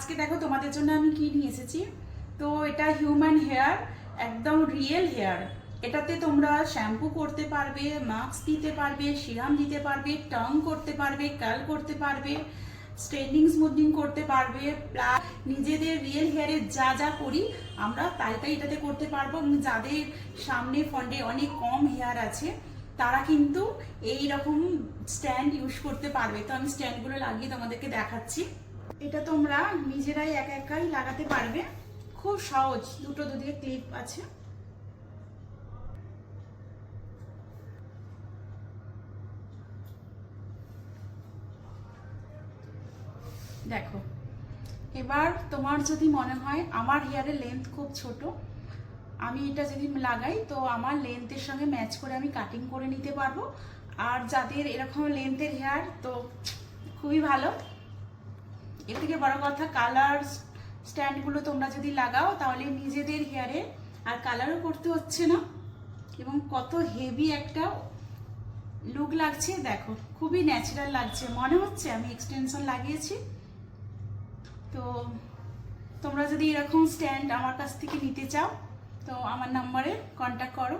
আজকে দেখো তোমাদের জন্য আমি কি নিয়ে এসেছি। তো এটা হিউম্যান হেয়ার, একদম রিয়েল হেয়ার। এটাতে তোমরা শ্যাম্পু করতে পারবে, মাস্ক দিতে পারবে, সিরাম দিতে পারবে, টাং করতে পারবে, কার্ল করতে পারবে, স্ট্রেটনিং স্মুথনিং করতে পারবে, প্লাস নিজেদের রিয়েল হেয়ারে যা যা করি আমরা তাই তাই এটাতে করতে পারবো। এবং যাদের সামনে ফন্ডে অনেক কম হেয়ার আছে তারা কিন্তু এই রকম স্ট্যান্ড ইউজ করতে পারবে। তো আমি স্ট্যান্ডগুলো লাগিয়ে তোমাদেরকে দেখাচ্ছি। এটা তোমরা নিজেরাই একাই লাগাতে পারবে, খুব সহজ। দুদিকে ক্লিপ আছে। দেখো, এবার তোমার যদি মনে হয় আমার হেয়ারের লেন্থ খুব ছোট, আমি এটা যদি লাগাই তো আমার লেন্থের সঙ্গে ম্যাচ করে আমি কাটিং করে নিতে পারবো। আর যাদের এরকম লেন্থের হেয়ার তো খুবই ভালো। এর থেকে বড় কথা, কালার স্ট্যান্ডগুলো তোমরা যদি লাগাও তাহলে নিজেদের হেয়ারে আর কালারও করতে হচ্ছে না এবং কত হেভি একটা লুক লাগছে। দেখো, খুবই ন্যাচারাল লাগছে, মনে হচ্ছে আমি এক্সটেনশন লাগিয়েছি। তো তোমরা যদি এরকম স্ট্যান্ড আমার কাছ থেকে নিতে চাও তো আমার নাম্বারে কন্ট্যাক্ট করো।